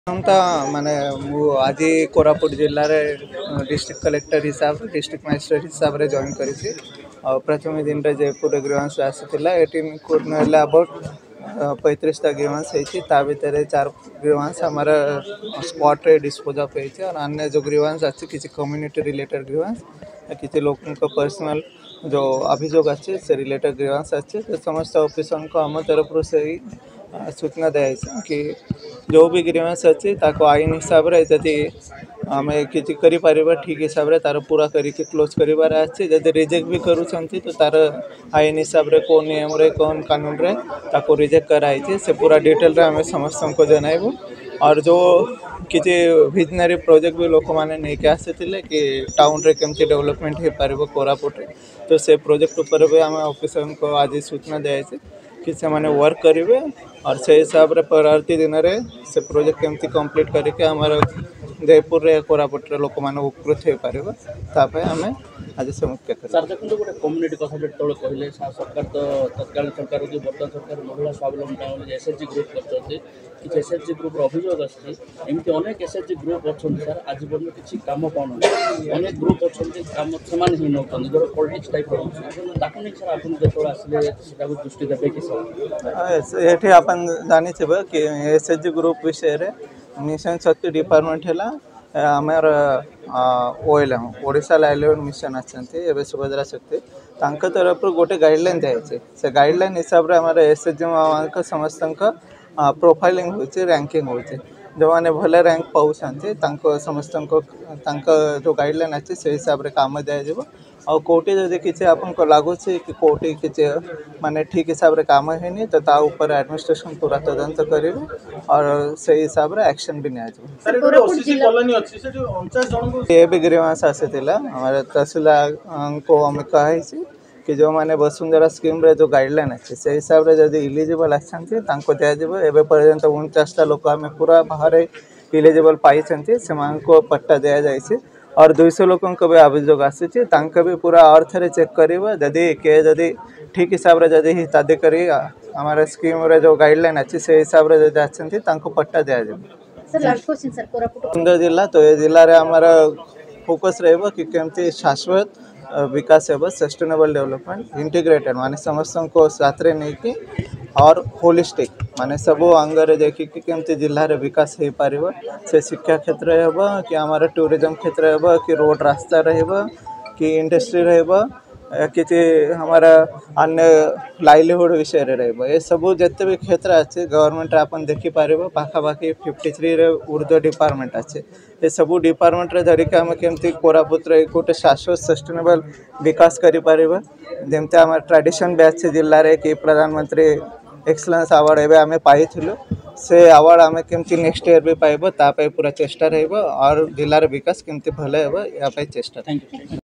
ତ ମାନେ ମୁଁ ଆଜି କୋରାପୁଟ ଜିଲ୍ଲାରେ डिस्ट्रिक्ट कलेक्टर हिसाब से डिस्ट्रिक्ट मजिस्ट्रेट हिसाब से जॉइन करी और प्रथम दिन में जयपुर ग्रीवांश आसाला ये कोर्ट अबाउट 35टा ग्रीवांश होता भितर 4 ग्रीवांश आमर स्पॉट रे डिस्पोज ऑफ होती और अन्य जो ग्रीवांश अच्छी किसी कम्युनिटी रिलेटेड ग्रीवांश किसी लोगों को पर्सनल जो अभियोग अच्छे से रिलेटेड ग्रीवांश अच्छे तो समस्त ऑफिसर को आम तरफ से सूचना दी कि जो भी ग्रीवांश अच्छी आईन हिसाब से जदि आम किसी कर ठीक हिसाब से तार पूरा करके क्लोज करार अच्छे जब रिजेक्ट भी करूँच तो तार आईन हिसाब से कौन नियम रे कौन कानून रे ताको रिजेक्ट कराई से पूरा डिटेल आम समस्त को जनइबू और जो किसी विजनरी प्रोजेक्ट भी लोक मैंने नहीं आसी कि टाउन रे केमती डेवलपमेंट हो पार कोरापुट तो से प्रोजेक्ट उपर भी आम ऑफिसर को आज सूचना दी कि से माने वर्क करेंगे और से हिसाब से परवर्ती दिन में से प्रोजेक्ट केमती कंप्लीट करके आमर जयपुर रे कोरापुट रे लोक मैंने उपकृत हो पार आम आज से मुख्य सर देखो गोटे कम्युनिटी कथा जो कहले सरकार तो तत्काल सरकार जो बर्तमान सरकार महिला स्वावलम्बन एसएचजी ग्रुप कर किसी एसएचजी ग्रुप अभियोग आमती अनेक एसएचजी ग्रुप अच्छा सर आज पर्यटन किसी कम पाऊँ अनेक ग्रुप अच्छा कम से नौ जो पॉलिटिक्स टाइप नहीं सर आप जो आसिले दृष्टि देवे कि सर ये आप जानी कि एसएचजी ग्रुप विषय मिशन शक्ति डिपार्टमेंट है आमर ओएलएम ओडिशा लाइवलीहुड मिशन अच्छे सुभद्रा शक्ति तरफ गोटे गाइडलाइन दिखाई से गाइडलाइन हिसाब से आम एसएचजी समस्त प्रोफाइलिंग हो रैंकिंग हो जो मैंने भले रैंक पाँच समस्त जो गाइडलाइन अच्छे से हिसाब से काम दिज्व और कोटी जब किसी आपको लगुच कि कोटी किसी माने ठीक हिसाब से काम है तो ता ऊपर एडमिनिस्ट्रेशन पूरा तदंत करेंगे और से हिसाब से एक्शन भी ये भी ग्रीवांश आसाला हमारे तहसीलदार को आम कही कि जो मैंने वसुंधरा स्कीम रे जो गाइडलाइन अच्छे से हिसाब से जब इलिजिबल आसती दिज्व एवं पर्यटन 49टा लोक आम पूरा बाहर इलिजिबल पाई से पट्टा दि जाए और 200 लोगों को भी अभियोग आसी भी पूरा और थे चेक कर जदि किए जदि ठीक हिसाब से जदि हिताधिकारी हमारे स्कीम रे जो गाइडलाइन अच्छी से हिसाब से जब आसती पट्टा दिज्व सुंदर जिला तो ये जिले में आमर फोकस रहा कि केमती शाश्वत विकास है सस्टेनेबल डेवलपमेंट इंटीग्रेटेड माने समस्त को साथ नहीं कि और होलिस्टिक माने सब अंगर देखिए केमती जिले में विकास हो पार से शिक्षा क्षेत्र हो कि आमर टूरिज्म क्षेत्र हो कि रोड रास्ता कि इंडस्ट्री किसी हमारा अन्य लाइवलीहुड विषय रहा ये सब जिते भी क्षेत्र अच्छे गवर्नमेंट आपन देखिपार पाखापाखि 53 रे ऊर्ध्व डिपार्टमेंट अच्छे ये सब डिपार्टमेंट रे धरिक आम केमती कोरापुट रे गोटे शाश्वत सस्टेनेबल विकास करें जमती आम ट्रेडिशन भी अच्छे जिले में कि प्रधानमंत्री एक्सलेंस अवार्ड एवं आम पाई से अवार्ड आम केमती नेक्स्ट ईयर भी पाइब पूरा चेष्टा रही और जिलार विकास केमती भले या चेष्टा। Thank you.